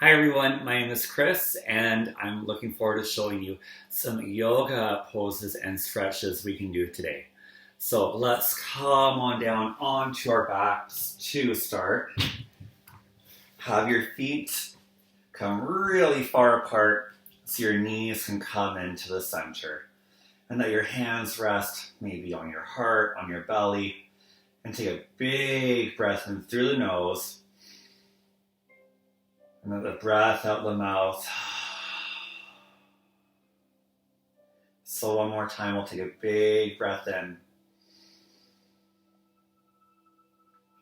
Hi everyone, my name is Chris and I'm looking forward to showing you some yoga poses and stretches we can do today. So let's come on down onto our backs to start. Have your feet come really far apart so your knees can come into the center. And let your hands rest maybe on your heart, on your belly, and take a big breath in through the nose. And let the breath out the mouth. So one more time, we'll take a big breath in.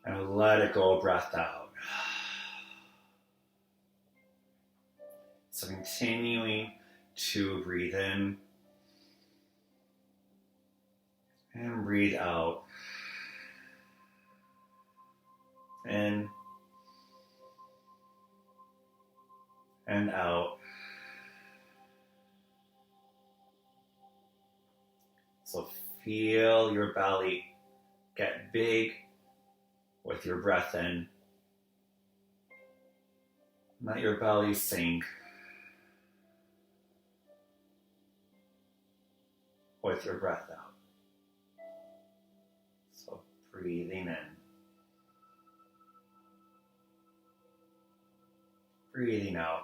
And let it go, breath out. So continuing to breathe in. And breathe out. In. And out. So feel your belly get big with your breath in. Let your belly sink with your breath out. So breathing in. Breathing out.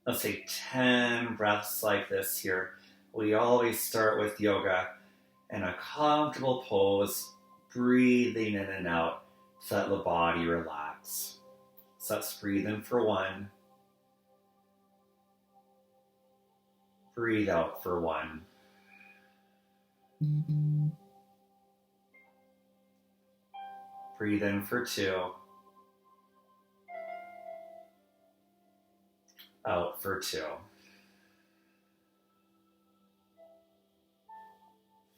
Let's take 10 breaths like this here. We always start with yoga in a comfortable pose, breathing in and out to let the body relax. So let's breathe in for 1. Breathe out for 1. Breathe in for 2. Out for 2.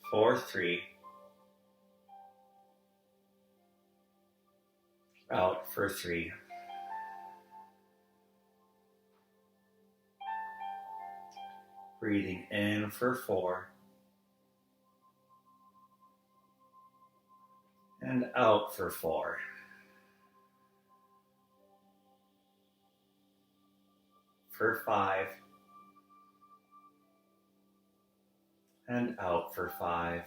For 3. Out for 3. Breathing in for 4. And out for 4. For 5. And out for 5.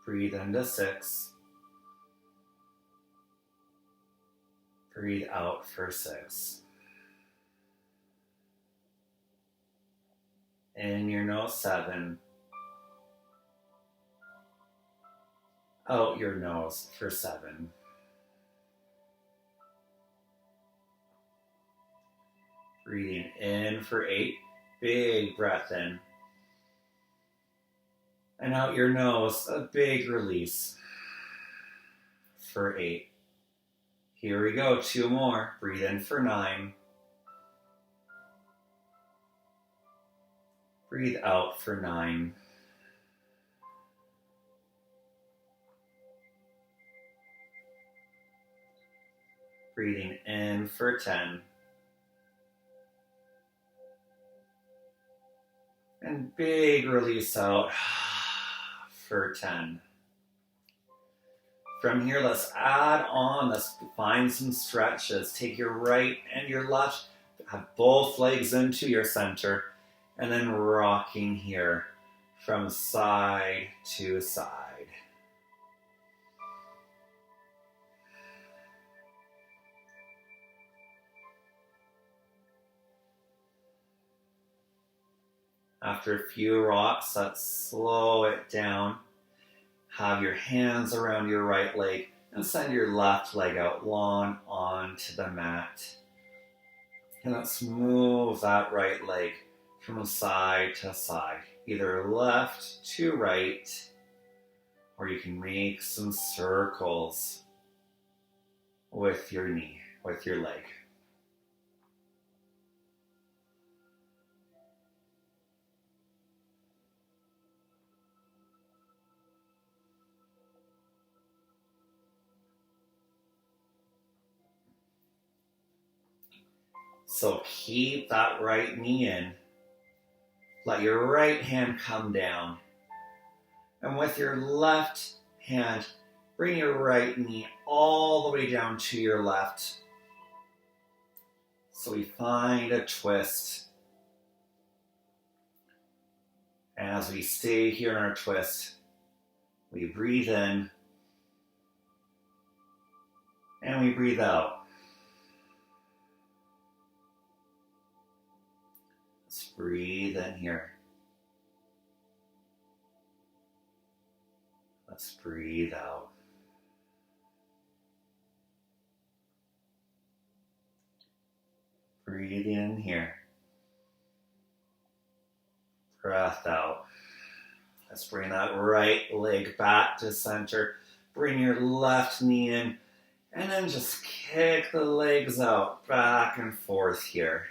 Breathe into 6. Breathe out for 6. In your nose, 7. Out your nose for 7. Breathing in for 8. Big breath in. And out your nose, a big release for 8. Here we go, 2 more. Breathe in for 9. Breathe out for 9. Breathing in for 10. And big release out for 10. From here, let's add on, let's find some stretches. Take your right and your left, have both legs into your center, and then rocking here from side to side. After a few rocks, let's slow it down. Have your hands around your right leg and send your left leg out long onto the mat. And let's move that right leg from side to side, either left to right, or you can make some circles with your knee, with your leg. So keep that right knee in. Let your right hand come down. And with your left hand, bring your right knee all the way down to your left. So we find a twist. And as we stay here in our twist, we breathe in and we breathe out. Let's breathe in here. Let's breathe out. Breathe in here. Breath out. Let's bring that right leg back to center. Bring your left knee in. And then just kick the legs out, back and forth here.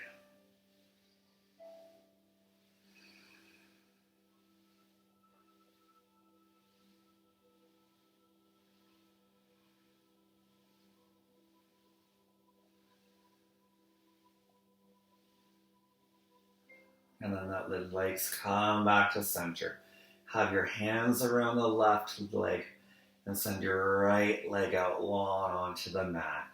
And then let the legs come back to center. Have your hands around the left leg and send your right leg out long onto the mat.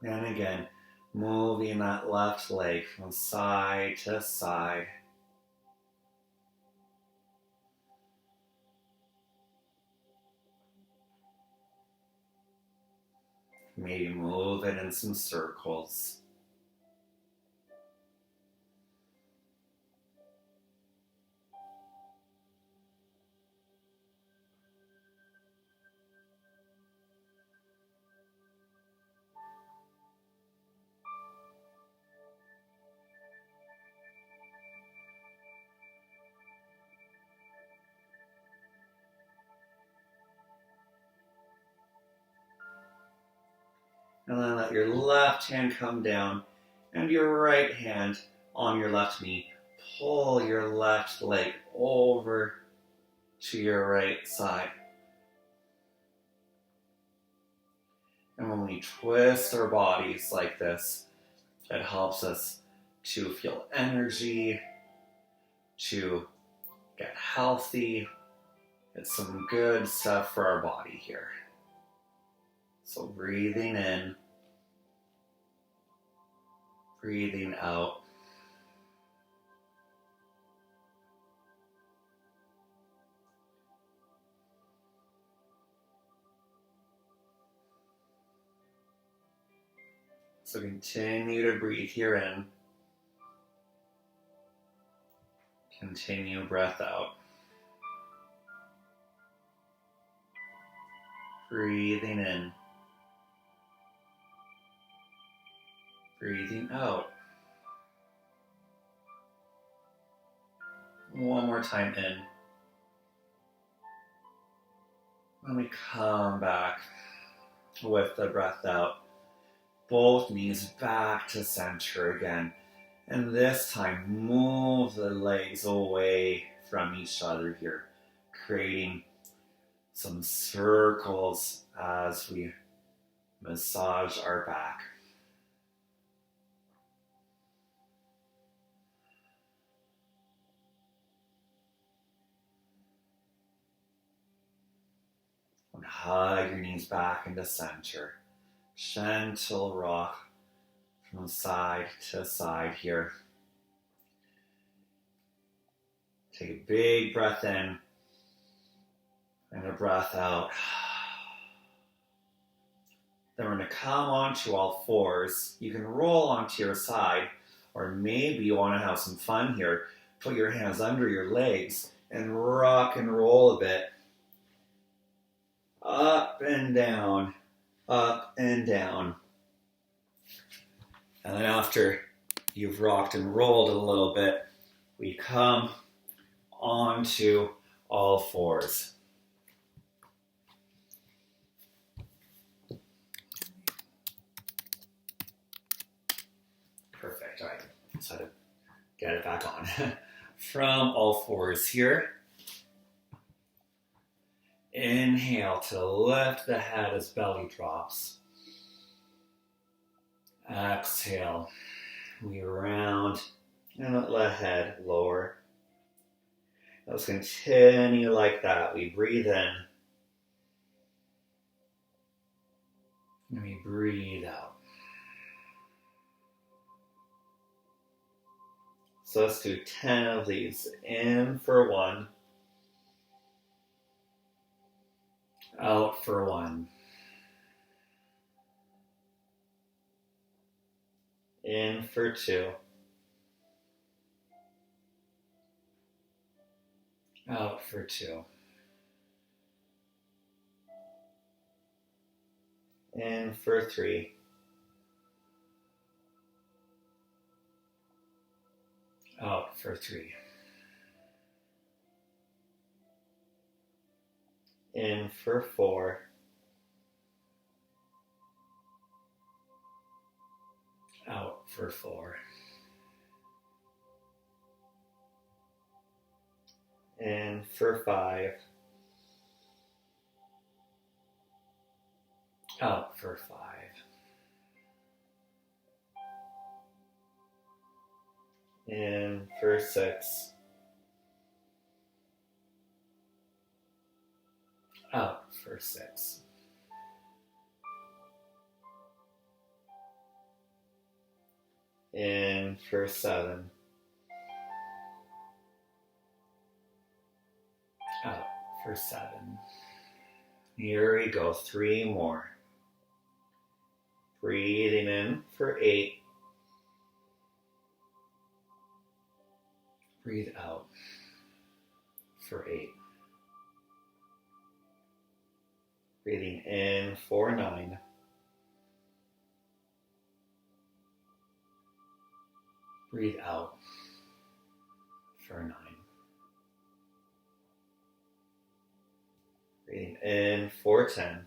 And again, moving that left leg from side to side. Maybe move it in some circles. And then let your left hand come down and your right hand on your left knee. Pull your left leg over to your right side. And when we twist our bodies like this, it helps us to feel energy, to get healthy. It's some good stuff for our body here. So breathing in, breathing out. So continue to breathe here in. Continue breath out. Breathing in. Breathing out. One more time in. When we come back with the breath out, both knees back to center again. And this time, move the legs away from each other here, creating some circles as we massage our back. And hug your knees back into center. Gentle rock from side to side here. Take a big breath in and a breath out. Then we're going to come onto all fours. You can roll onto your side, or maybe you want to have some fun here. Put your hands under your legs and rock and roll a bit. Up and down, up and down. And then after you've rocked and rolled a little bit, we come onto all fours. Perfect. All right. Just had to get it back on. From all fours here. Inhale to lift the head as belly drops. Exhale. We round and let the head lower. Let's continue like that. We breathe in. And we breathe out. So let's do 10 of these. In for 1. Out for 1. In for 2. Out for 2. In for 3. Out for 3. In for 4. Out for 4. In for 5. Out for 5. In for 6. Out for 6. In for 7. Out for 7. Here we go. 3 more. Breathing in for 8. Breathe out for 8. Breathing in for 9. Breathe out for 9. Breathing in for 10.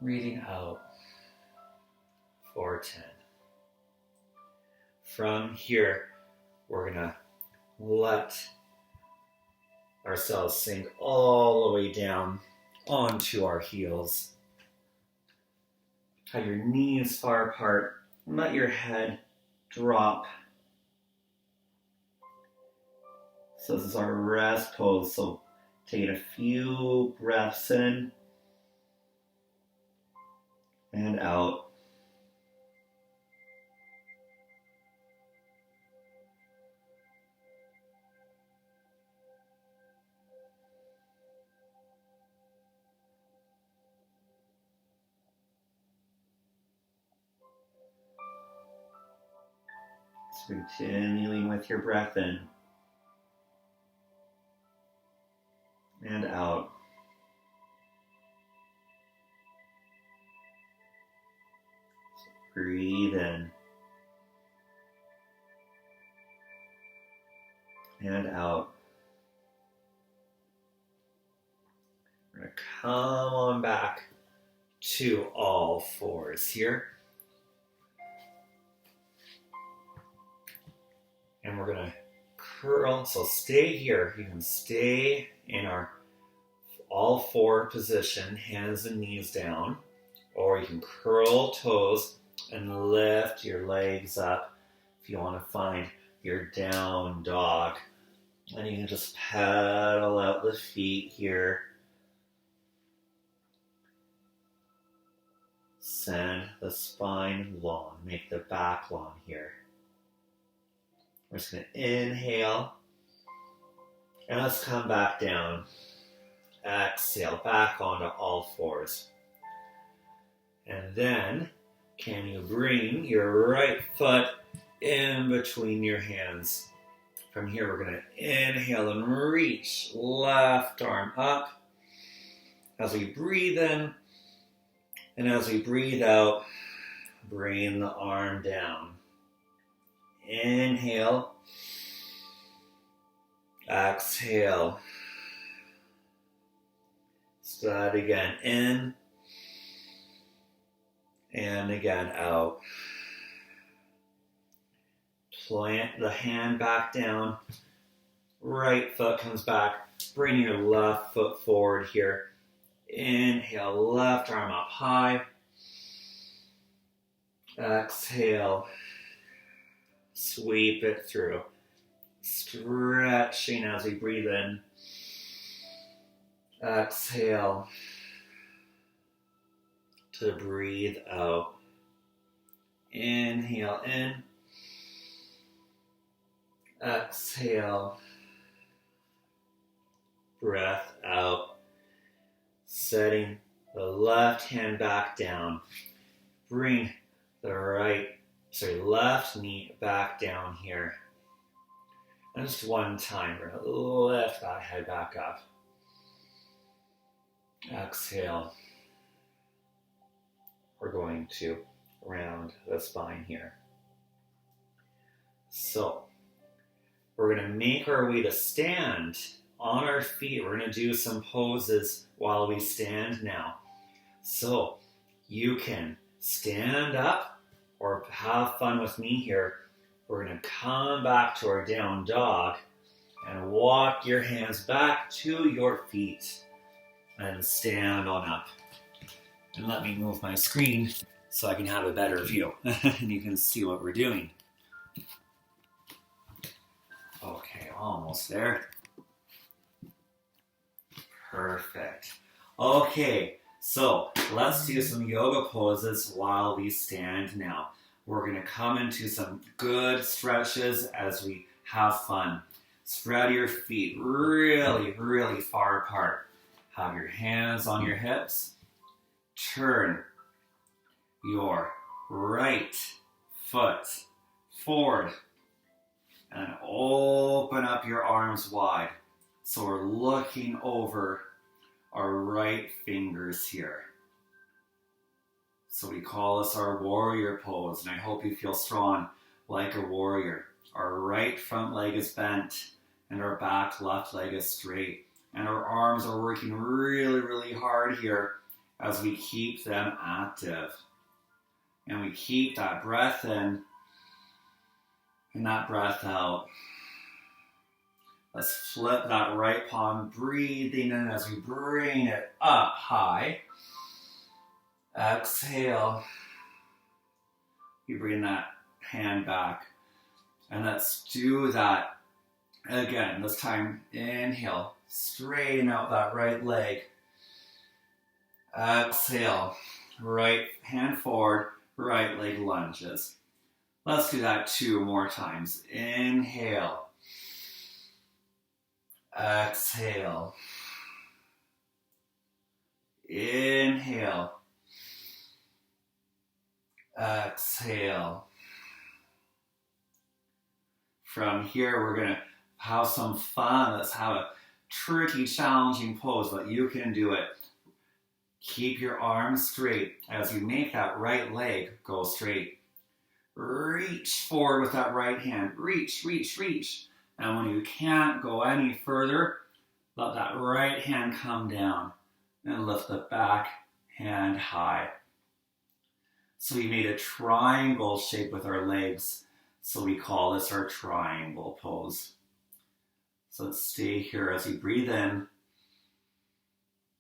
Breathing out for 10. From here, we're going to let ourselves sink all the way down onto our heels. Have your knees far apart. Let your head drop. So this is our rest pose. So take a few breaths in and out. Continuing with your breath in and out. Breathe in and out. We're going to come on back to all fours here. And we're going to curl. So stay here. You can stay in our all four position, hands and knees down. Or you can curl toes and lift your legs up if you want to find your down dog. And you can just pedal out the feet here. Send the spine long. Make the back long here. We're just going to inhale. And let's come back down. Exhale, back onto all fours. And then, can you bring your right foot in between your hands? From here, we're going to inhale and reach left arm up. As we breathe in, and as we breathe out, bring the arm down. Inhale. Exhale. Start again. In. And again out. Plant the hand back down. Right foot comes back. Bring your left foot forward here. Inhale, left arm up high. Exhale. Sweep it through. Stretching as we breathe in. Exhale to breathe out. Inhale in. Exhale. Breath out. Setting the left hand back down. Bring the left knee back down here. And just one time, we're going to lift that head back up. Exhale. We're going to round the spine here. So, we're going to make our way to stand on our feet. We're going to do some poses while we stand now. So, you can stand up or have fun with me here. We're going to come back to our down dog and walk your hands back to your feet and stand on up. And let me move my screen so I can have a better view and you can see what we're doing. Okay, almost there. Perfect. Okay, so let's do some yoga poses while we stand now. We're going to come into some good stretches as we have fun. Spread your feet really, really far apart. Have your hands on your hips. Turn your right foot forward and open up your arms wide. So we're looking over our right fingers here. So we call this our warrior pose, and I hope you feel strong like a warrior. Our right front leg is bent and our back left leg is straight. And our arms are working really, really hard here as we keep them active. And we keep that breath in and that breath out. Let's flip that right palm, breathing in as we bring it up high. Exhale. You bring that hand back. And let's do that again. This time, inhale. Straighten out that right leg. Exhale. Right hand forward, right leg lunges. Let's do that 2 more times. Inhale. Exhale. Inhale. Exhale. From here, we're going to have some fun. Let's have a tricky, challenging pose, but you can do it. Keep your arms straight as you make that right leg go straight. Reach forward with that right hand. Reach, reach, reach. And when you can't go any further, let that right hand come down and lift the back hand high. So we made a triangle shape with our legs. So we call this our triangle pose. So let's stay here as you breathe in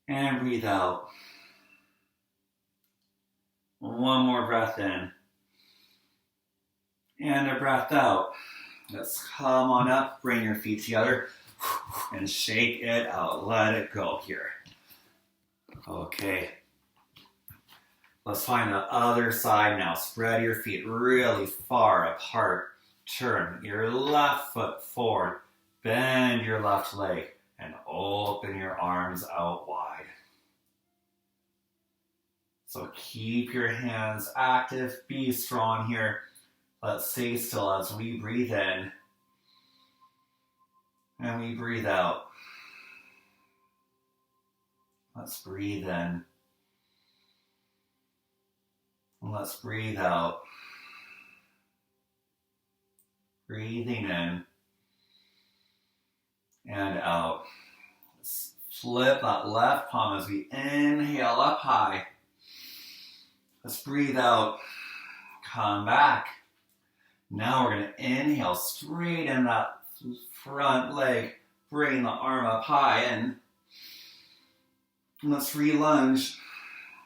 and breathe out. One more breath in and a breath out. Let's come on up, bring your feet together and shake it out. Let it go here. Okay. Let's find the other side now. Spread your feet really far apart. Turn your left foot forward. Bend your left leg and open your arms out wide. So keep your hands active. Be strong here. Let's stay still as we breathe in and we breathe out. Let's breathe in. And let's breathe out. Breathing in and out. Let's flip that left palm as we inhale up high. Let's breathe out. Come back. Now we're going to inhale, straighten that front leg, bring the arm up high in. And let's re-lunge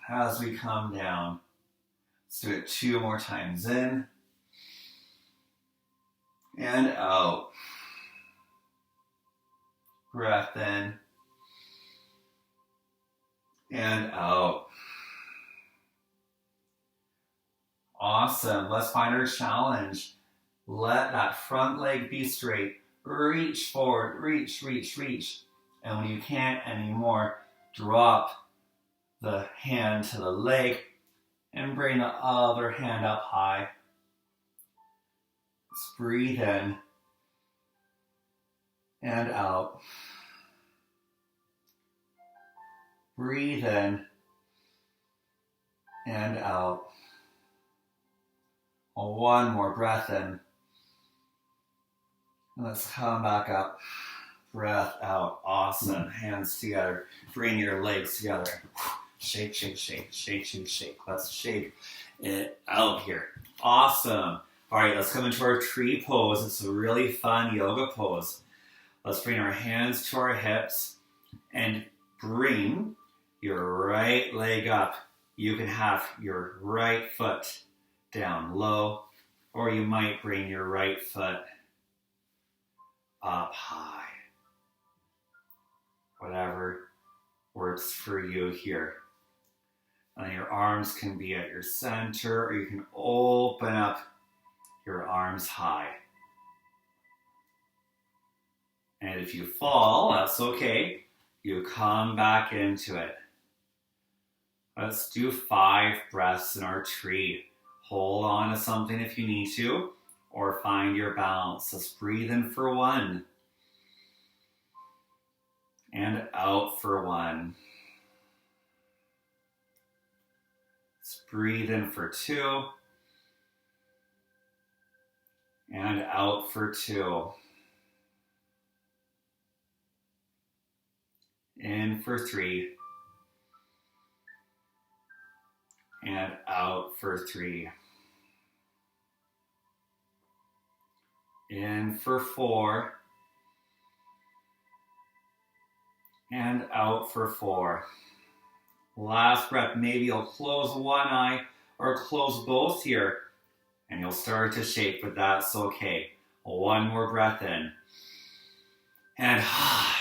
as we come down. Let's do it 2 more times. In and out. Breath in and out. Awesome. Let's find our challenge. Let that front leg be straight. Reach forward, reach, reach, reach. And when you can't anymore, drop the hand to the leg and bring the other hand up high. Let's breathe in and out. Breathe in and out. One more breath in. Let's come back up. Breath out. Awesome. Hands together. Bring your legs together. Shake, shake, shake, shake, shake, shake. Let's shake it out here. Awesome. All right, let's come into our tree pose. It's a really fun yoga pose. Let's bring our hands to our hips and bring your right leg up. You can have your right foot down low, or you might bring your right foot up high. Whatever works for you here. And your arms can be at your center, or you can open up your arms high. And if you fall, that's okay. You come back into it. Let's do 5 breaths in our tree. Hold on to something if you need to, or find your balance. Let's breathe in for 1. And out for 1. Let's breathe in for 2. And out for 2. In for 3. And out for 3. In for 4. And out for 4. Last breath, maybe you'll close one eye or close both here, and you'll start to shake, but that's okay. One more breath in. And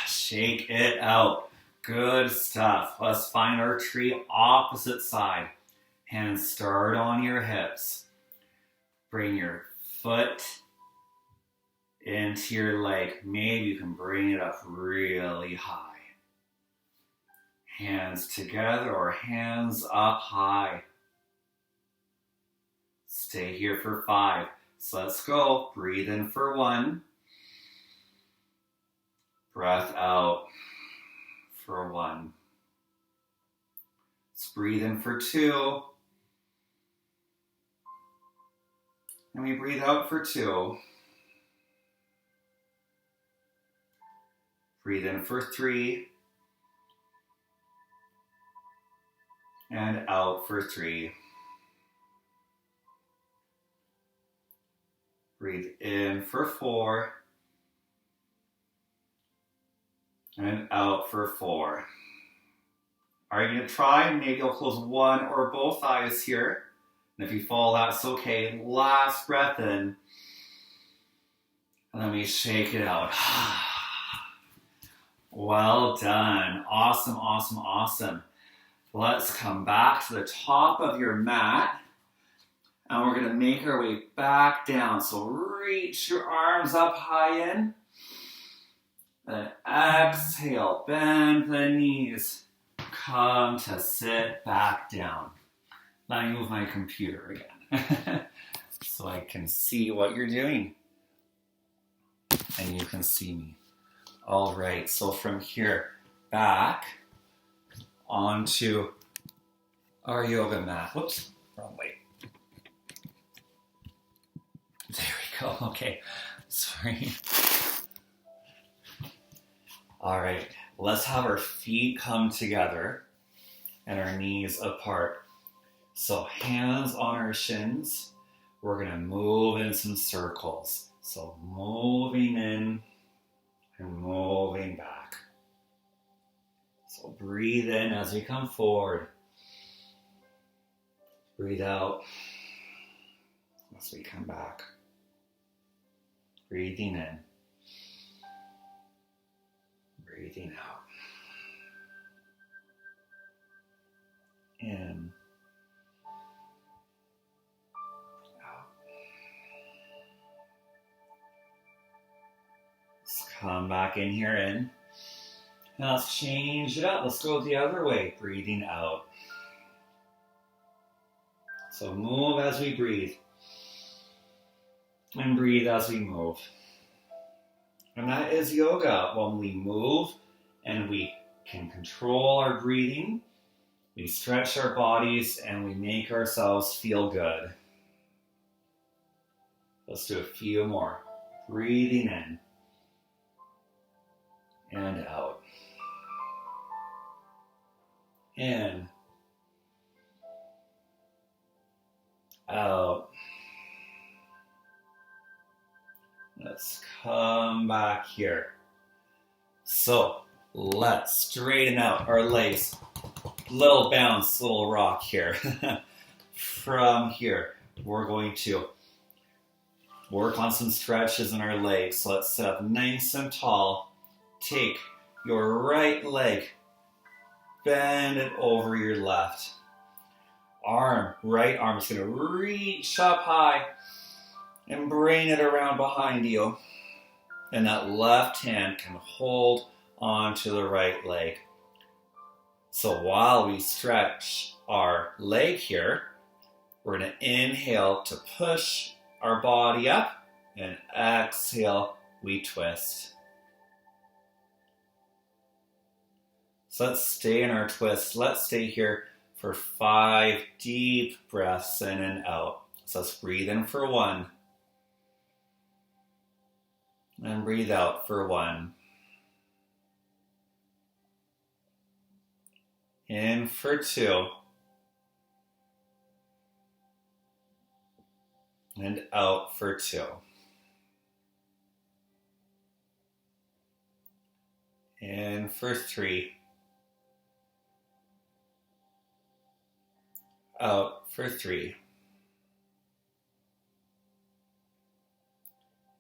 shake it out. Good stuff. Let's find our tree opposite side. Hands start on your hips. Bring your foot into your leg. Maybe you can bring it up really high. Hands together or hands up high. Stay here for 5. So let's go. Breathe in for 1. Breath out for 1. Let's breathe in for 2. And we breathe out for 2. Breathe in for 3. And out for 3. Breathe in for 4. And out for 4. Are you going to try? Maybe you'll close one or both eyes here. And if you fall, that's okay. Last breath in. And then we shake it out. Well done. Awesome, awesome, awesome. Let's come back to the top of your mat. And we're going to make our way back down. So reach your arms up high in. Then exhale, bend the knees. Come to sit back down. Let me move my computer again so I can see what you're doing. And you can see me. All right, so from here, back onto our yoga mat. Whoops, wrong way. There we go, okay, sorry. All right, let's have our feet come together and our knees apart. So hands on our shins, we're gonna move in some circles. So moving in and moving back. So breathe in as we come forward. Breathe out as we come back. Breathing in. Breathing out. In. Out. Let's come back in here in. Now let's change it up. Let's go the other way. Breathing out. So move as we breathe. And breathe as we move. And that is yoga. When we move and we can control our breathing, we stretch our bodies and we make ourselves feel good. Let's do a few more. Breathing in and out. In. Out. Let's come back here. So let's straighten out our legs. Little bounce, little rock here. From here, we're going to work on some stretches in our legs. So let's sit up nice and tall. Take your right leg, bend it over your left. Right arm is going to reach up high and bring it around behind you. And that left hand can hold onto the right leg. So while we stretch our leg here, we're going to inhale to push our body up, and exhale, we twist. So let's stay in our twist. Let's stay here for 5 deep breaths in and out. So let's breathe in for 1. And breathe out for 1. In for 2. And out for 2. In for 3. Out for 3.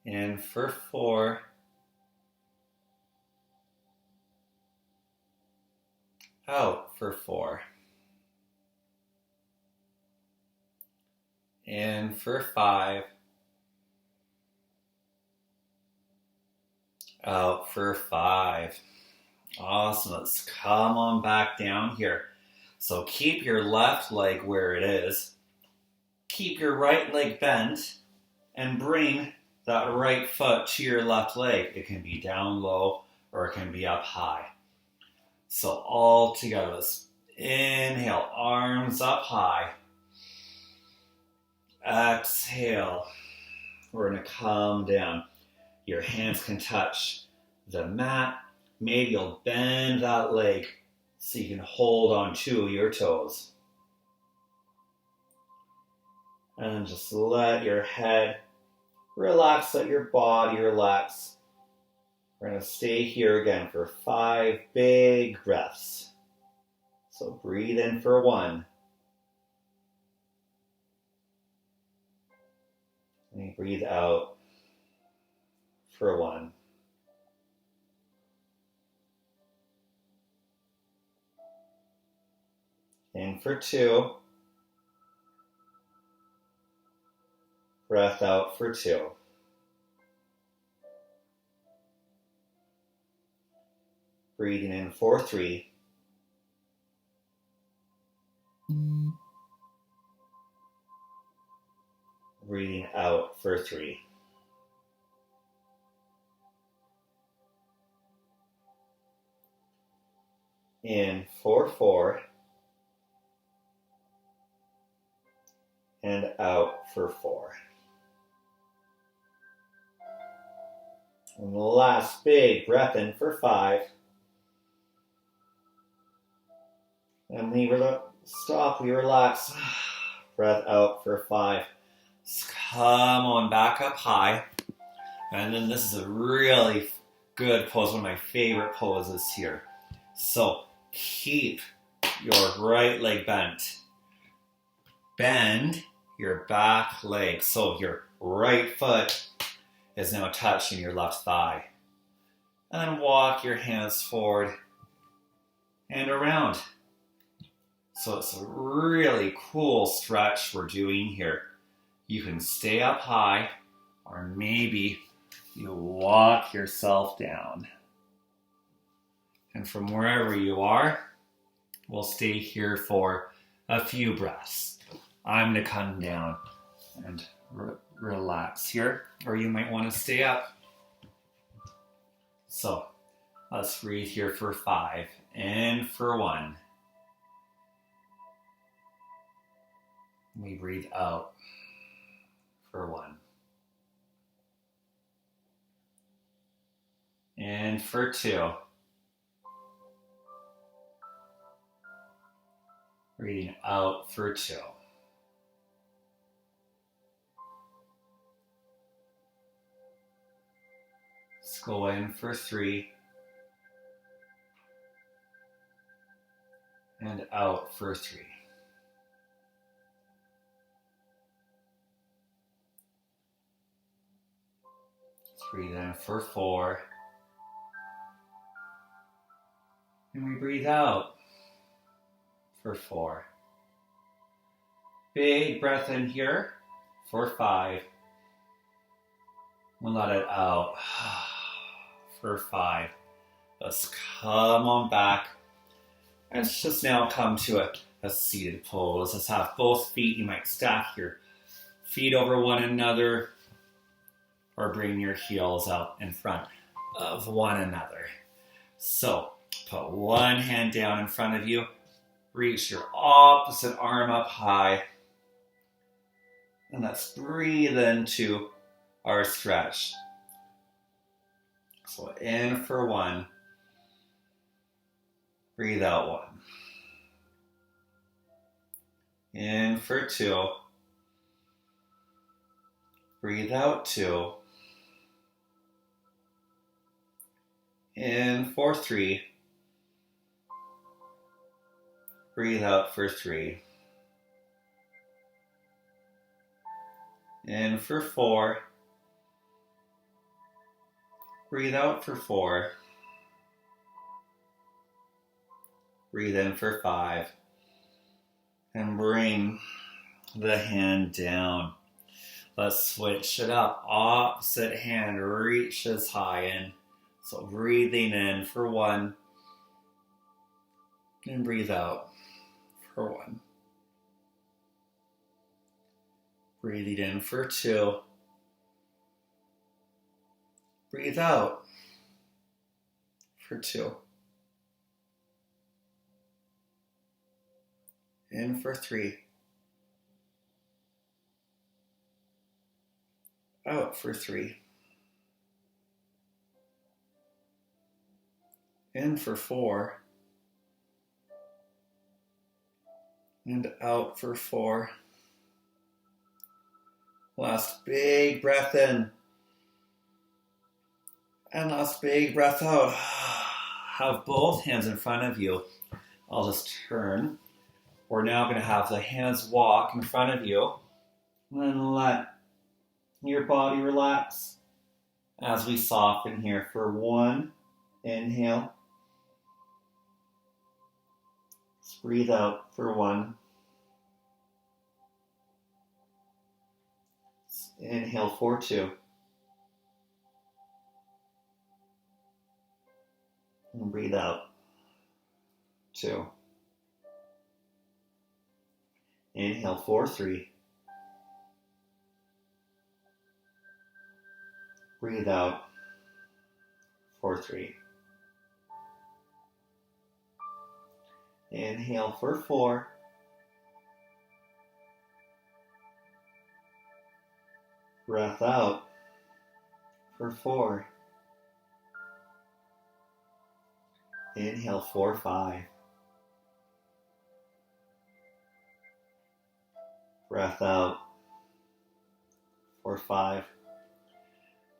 In for 4. Out for 4. In for 5. Out for 5. Awesome. Let's come on back down here. So keep your left leg where it is. Keep your right leg bent and bring that right foot to your left leg. It can be down low or it can be up high. So all together, let's inhale, arms up high. Exhale, we're going to come down. Your hands can touch the mat. Maybe you'll bend that leg so you can hold on to your toes. And just let your head relax, let your body relax. We're going to stay here again for 5 big breaths. So breathe in for 1. And breathe out for 1. In for 2. Breath out for 2. Breathing in for 3. Breathing out for 3. In for 4. And out for 4. And the last big breath in for 5. And we stop, we relax. Breath out for 5. Just come on back up high. And then this is a really good pose, one of my favorite poses here. So keep your right leg bent. Bend your back leg. So your right foot is now touching your left thigh. And then walk your hands forward and around. So it's a really cool stretch we're doing here. You can stay up high, or maybe you walk yourself down. And from wherever you are, we'll stay here for a few breaths. I'm going to come down and relax here, or you might want to stay up. So let's breathe here for 5 and for 1. We breathe out for 1. And for 2. Breathing out for 2. Let's go in for 3. And out for 3. Breathe in for 4. And we breathe out for 4. Big breath in here for 5. We'll let it out for 5. Let's come on back. And let's just now come to a seated pose. Let's have both feet. You might stack your feet over one another, or bring your heels out in front of one another. So put one hand down in front of you, reach your opposite arm up high, and let's breathe into our stretch. So in for 1, breathe out 1. In for 2, breathe out 2. In for 3, breathe out for 3. In for 4, breathe out for 4. Breathe in for 5. And bring the hand down. Let's switch it up. Opposite hand reaches high in. So breathing in for 1. And breathe out for 1. Breathing in for 2. Breathe out for 2. In for 3. Out for 3. In for 4. And out for 4. Last big breath in. And last big breath out. Have both hands in front of you. I'll just turn. We're now going to have the hands walk in front of you. And then let your body relax as we soften here for 1. Inhale. Breathe out for 1. Inhale for 2. And breathe out. 2. Inhale for 3. Breathe out for 3. Inhale for 4. Breath out for 4. Inhale for 5. Breath out for 5.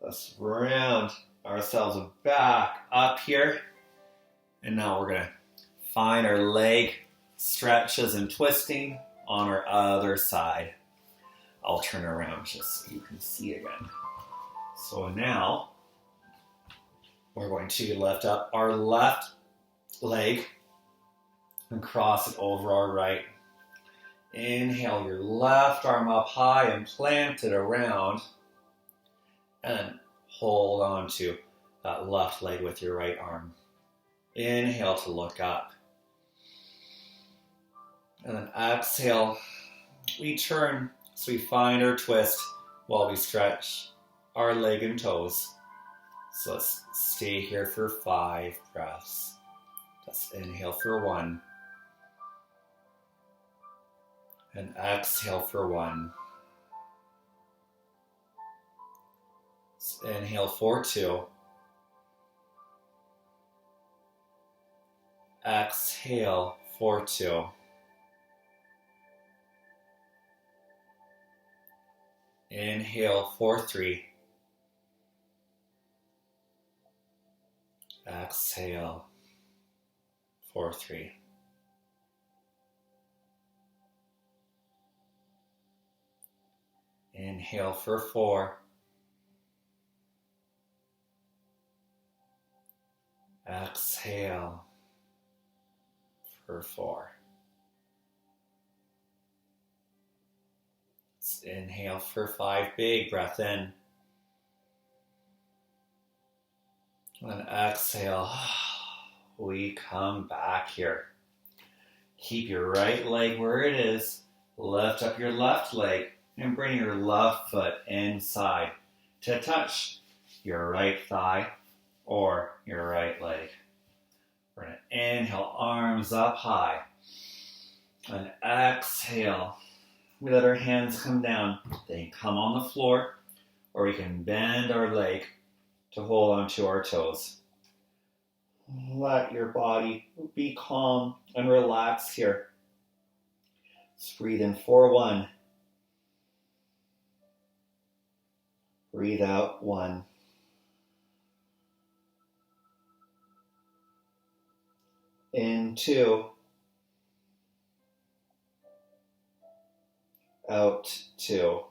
Let's round ourselves back up here. And now we're going to find our leg stretches and twisting on our other side. I'll turn around just so you can see again. So now we're going to lift up our left leg and cross it over our right. Inhale your left arm up high and plant it around. And hold on to that left leg with your right arm. Inhale to look up. And then exhale. We turn so we find our twist while we stretch our leg and toes. So let's stay here for 5 breaths. Let's inhale for 1. And exhale for 1. Let's inhale for 2. Exhale for 2. Inhale for 3. Exhale for 3. Inhale for 4. Exhale for 4. Let's inhale for 5. Big breath in. And exhale. We come back here. Keep your right leg where it is. Lift up your left leg and bring your left foot inside to touch your right thigh or your right leg. We're going to inhale, arms up high. And exhale. We let our hands come down. They come on the floor, or we can bend our leg to hold onto our toes. Let your body be calm and relax here. Let's breathe in for 1. Breathe out 1. In 2. Out 2.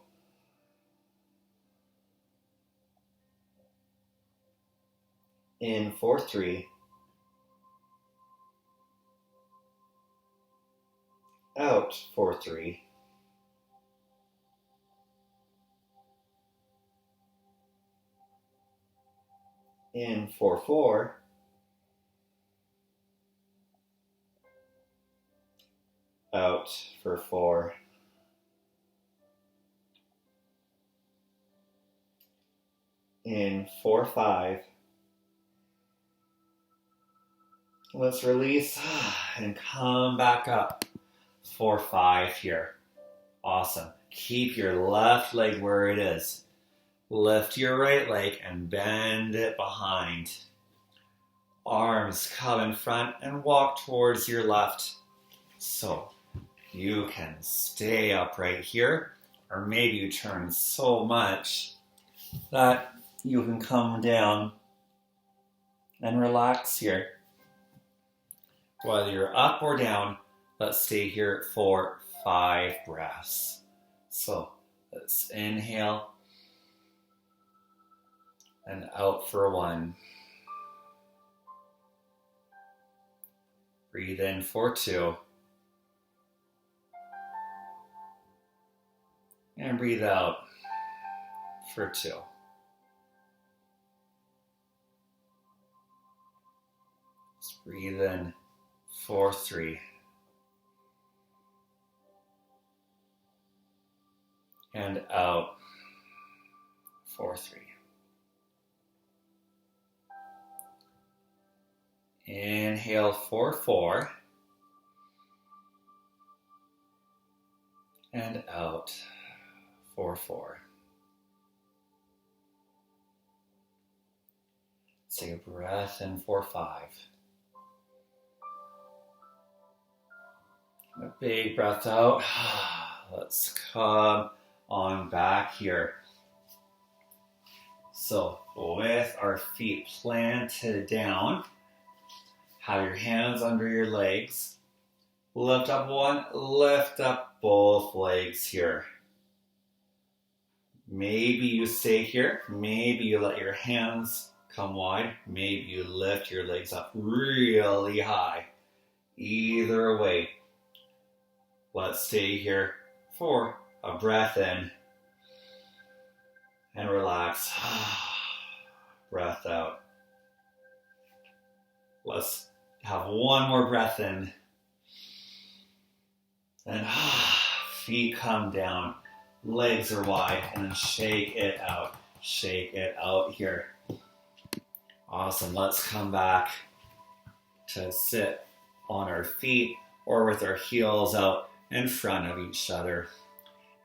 In for 3. Out for 3. In for 4. Out for 4. In for 5. Let's release and come back up for 5 here. Awesome. Keep your left leg where it is. Lift your right leg and bend it behind. Arms come in front and walk towards your left. So you can stay upright here, or maybe you turn so much that you can come down and relax here. Whether you're up or down, let's stay here for 5 breaths. So let's inhale and out for 1. Breathe in for 2. And breathe out for 2. Let's breathe in for 3. And out for 3. Inhale for 4. And out for 4. Take a breath in for 5. A big breath out. Let's come on back here. So with our feet planted down, have your hands under your legs. Lift up 1, lift up both legs here. Maybe you stay here. Maybe you let your hands come wide. Maybe you lift your legs up really high. Either way, let's stay here for a breath in and relax. Breath out. Let's have one more breath in. And feet come down. Legs are wide. And then shake it out. Shake it out here. Awesome. Let's come back to sit on our feet or with our heels out in front of each other.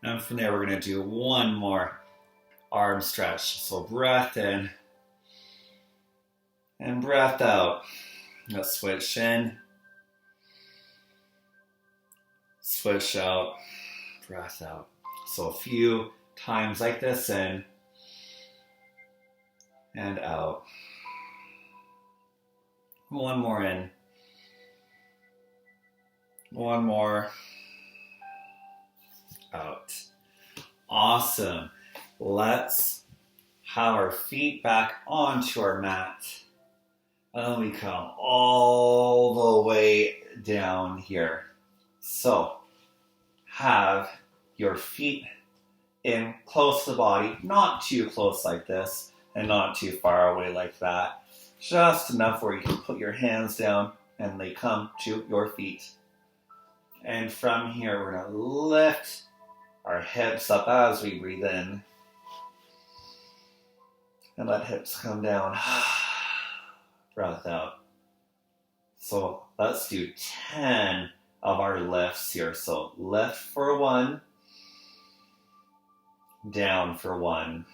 And from there, we're going to do one more arm stretch. So breath in and breath out. Let's switch in, switch out, breath out. So a few times like this, in and out. One more in. One more out. Awesome. Let's have our feet back onto our mat. And then we come all the way down here. So have your feet in close to the body, not too close like this, and not too far away like that. Just enough where you can put your hands down and they come to your feet. And from here, we're going to lift our hips up as we breathe in. And let hips come down. Breath out. So let's do 10 of our lifts here. So lift for 1. Down for 1.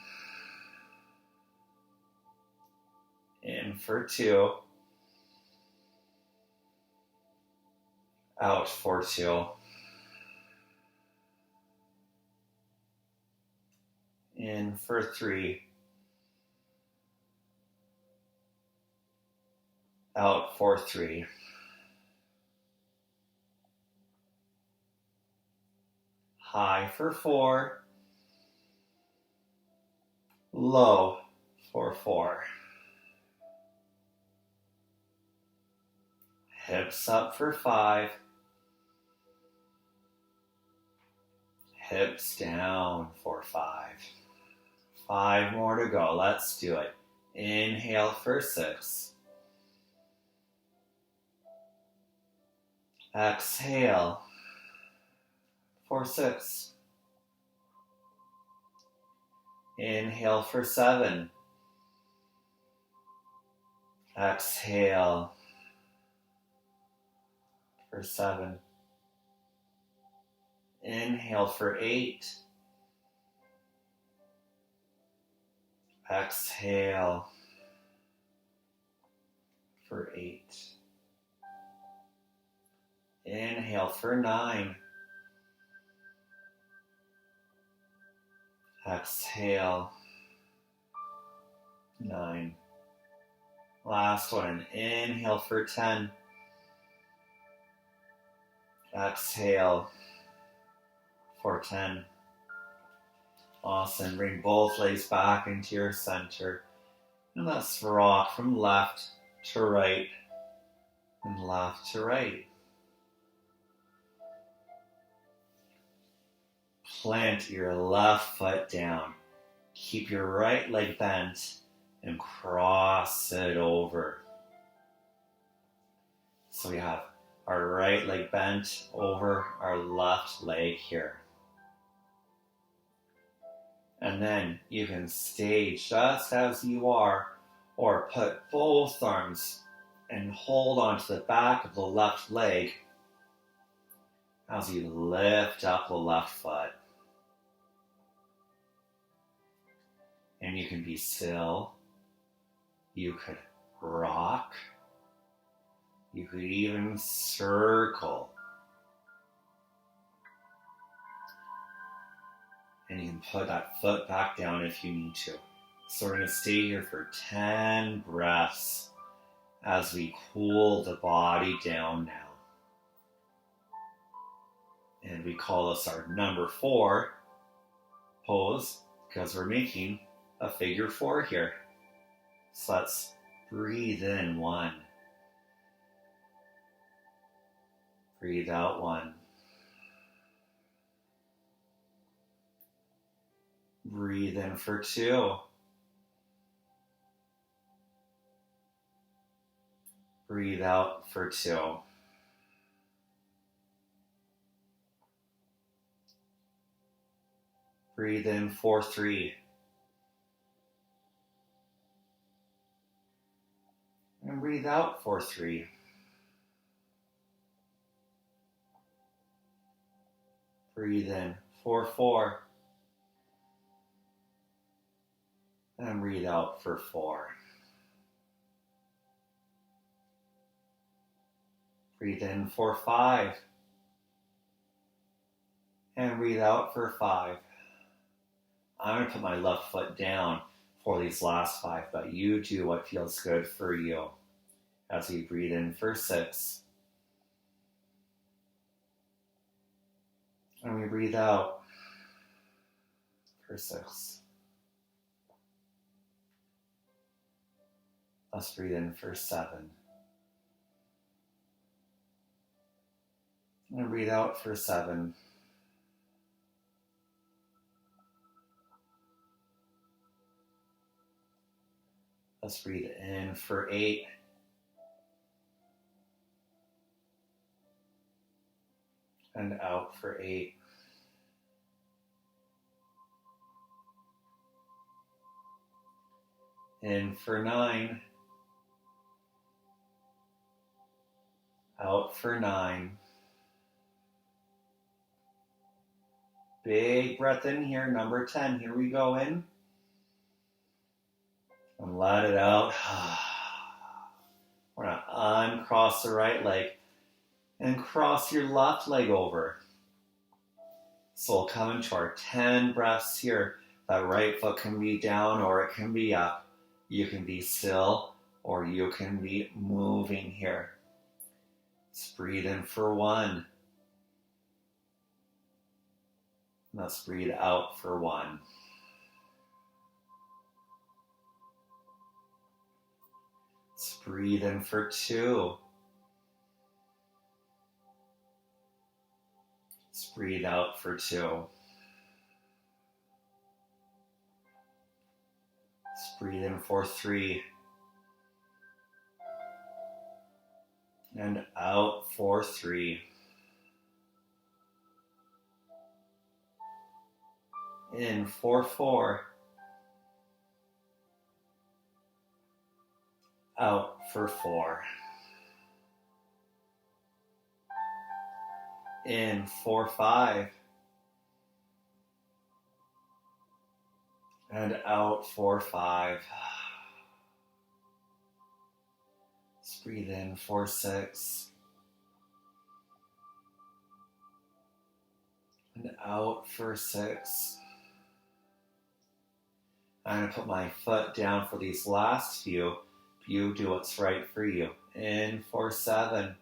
In for 2. Out for 2. In for 3. Out for 3. High for 4. Low for 4. Hips up for 5. Hips down for 5. 5 more to go. Let's do it. Inhale for 6. Exhale for 6. Inhale for 7. Exhale for 7. Inhale for 8. Exhale for 8. Inhale for 9. Exhale. 9. Last one. Inhale for 10. Exhale for 10. Awesome. Bring both legs back into your center. And let's rock from left to right and left to right. Plant your left foot down. Keep your right leg bent and cross it over. So we have our right leg bent over our left leg here. And then you can stay just as you are, or put both arms and hold onto the back of the left leg as you lift up the left foot. And you can be still. You could rock. You could even circle. And you can put that foot back down if you need to. So we're going to stay here for 10 breaths as we cool the body down now. And we call this our number 4 pose, because we're making a figure 4 here. So let's breathe in 1. Breathe out 1. Breathe in for 2. Breathe out for 2. Breathe in for 3. And breathe out for 3. Breathe in for 4. And breathe out for 4. Breathe in for 5. And breathe out for 5. I'm going to put my left foot down for these last 5, but you do what feels good for you. As we breathe in for 6. And we breathe out for 6. Let's breathe in for 7. And breathe out for 7. Let's breathe in for 8. And out for 8. In for 9. Out for 9. Big breath in here, number 10. Here we go in. And let it out. We're going to uncross the right leg and cross your left leg over. So we'll come into our 10 breaths here. That right foot can be down or it can be up. You can be still or you can be moving here. Let's breathe in for 1. Let's breathe out for 1. Let's breathe in for 2. Let's breathe out for 2. Let's breathe in for 3. And out for 3. In for 4. Out for 4. In for 5. And out for 5. Let's breathe in for 6. And out for 6. I'm going to put my foot down for these last few. You do what's right for you. In for 7.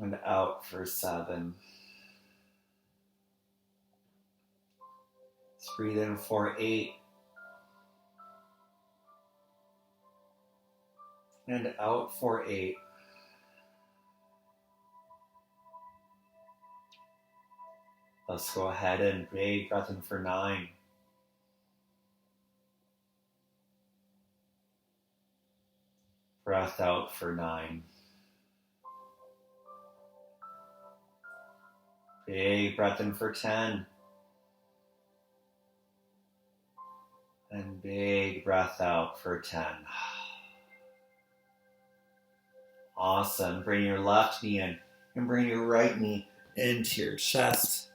And out for 7. Let's breathe in for 8. And out for 8. Let's go ahead and big breath in for 9. Breath out for 9. Big breath in for 10. And big breath out for 10. Awesome. Bring your left knee in and bring your right knee into your chest.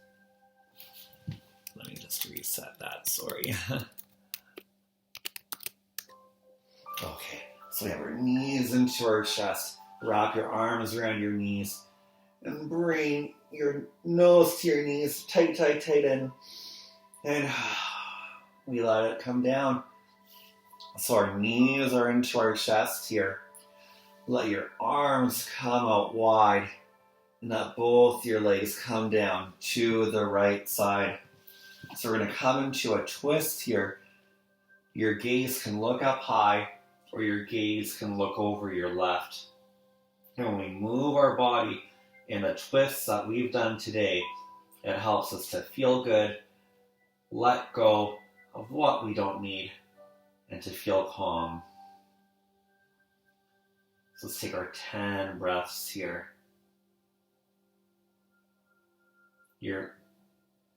Let me just reset that, sorry. Okay, so we have our knees into our chest. Wrap your arms around your knees and bring your nose to your knees. Tight, tight, tight in. And we let it come down. So our knees are into our chest here. Let your arms come out wide and let both your legs come down to the right side. So we're going to come into a twist here. Your gaze can look up high, or your gaze can look over your left. And when we move our body in the twists that we've done today, it helps us to feel good, let go of what we don't need, and to feel calm. So let's take our 10 breaths here.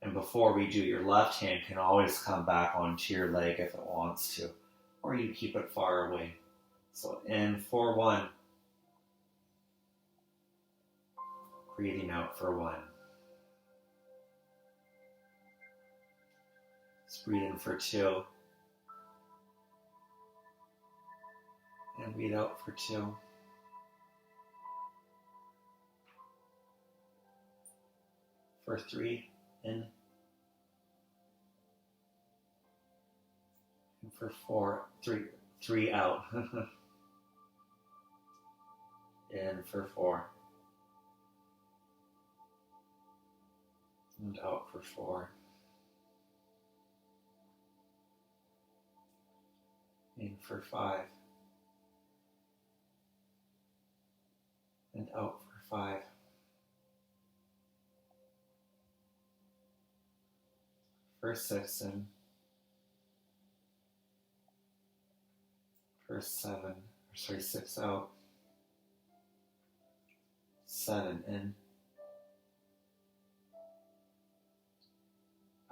And before we do, your left hand can always come back onto your leg if it wants to, or you keep it far away. So in for 1. Breathing out for 1. Let's breathe in for 2. And breathe out for 2. For 3, in. And for 4, 3 out. In for 4. And out for 4. In for 5. And out for 5. For 6 in. For 6 out. 7 in.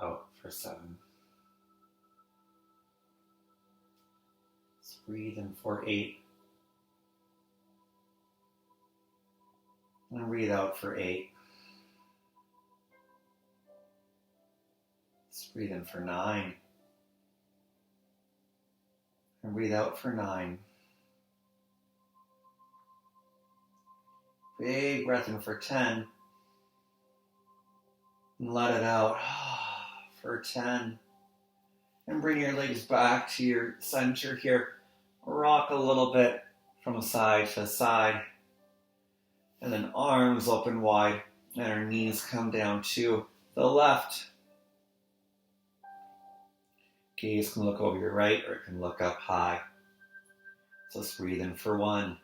Out for 7. Let's breathe in for 8. And breathe out for 8. Let's breathe in for 9. And breathe out for 9. Big breath in for 10. And let it out for 10. And bring your legs back to your center here. Rock a little bit from side to side. And then arms open wide. And our knees come down to the left. Gaze can look over your right or it can look up high. So let's breathe in for 1.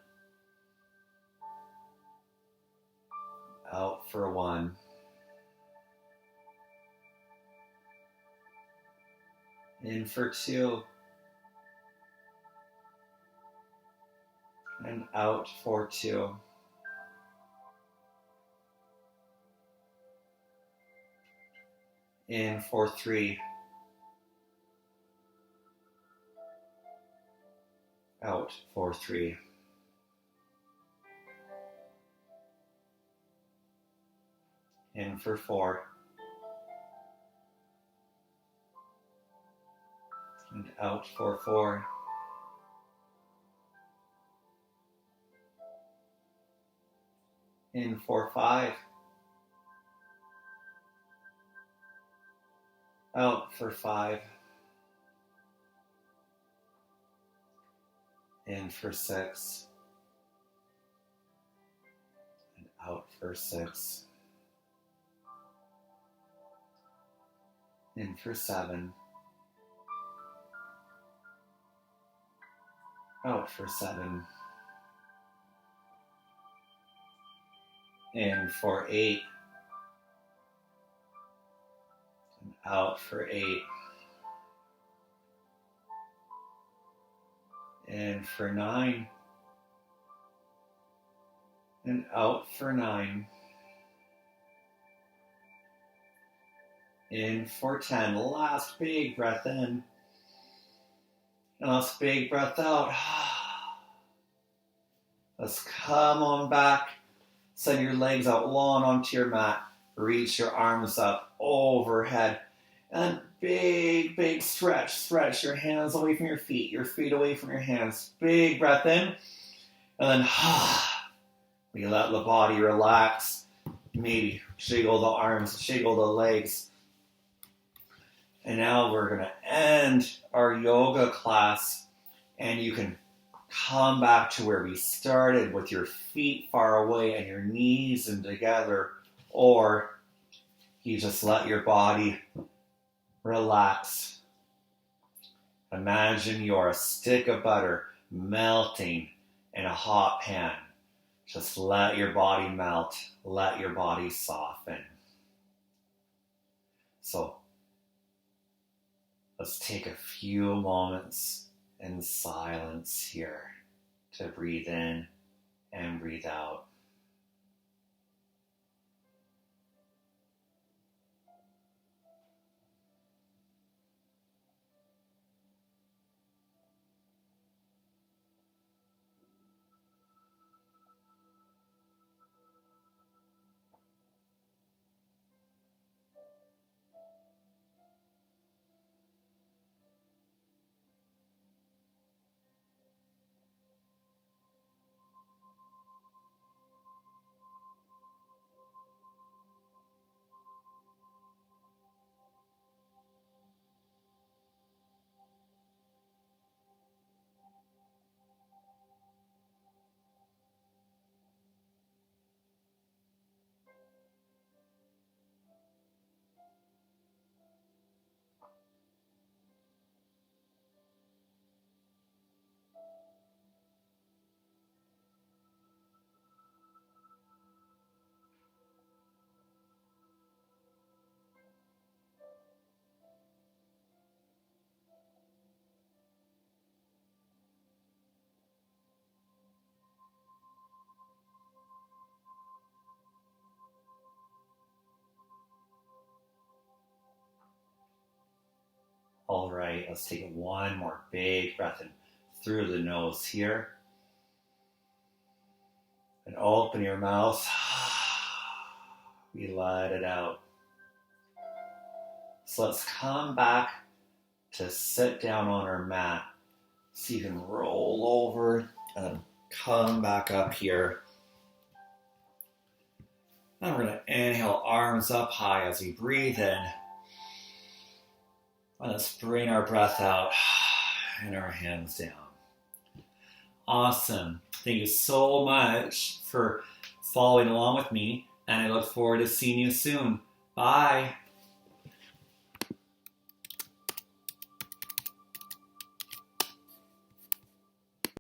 Out for 1. In for 2. And out for 2. In for 3. Out for 3. In for 4. And out for 4. In for 5. Out for 5. In for 6. And out for 6. In for 7. Out for 7. In for 8. And out for 8. In for 9. And out for 9. In for 10. Last big breath in. And last big breath out. Let's come on back. Send your legs out long onto your mat. Reach your arms up overhead. And big stretch. Stretch your hands away from your feet away from your hands. Big breath in. And then we let the body relax. Maybe jiggle the arms, jiggle the legs. And now we're going to end our yoga class. And you can come back to where we started with your feet far away and your knees in together. Or you just let your body Relax. Imagine you're a stick of butter melting in a hot pan. Just let your body melt. Let your body soften. So let's take a few moments in silence here to breathe in and breathe out. All right, let's take one more big breath in through the nose here. And open your mouth. We let it out. So let's come back to sit down on our mat. So you can roll over and come back up here. And we're going to inhale, arms up high as we breathe in. And let's bring our breath out and our hands down. Awesome. Thank you so much for following along with me, and I look forward to seeing you soon. Bye.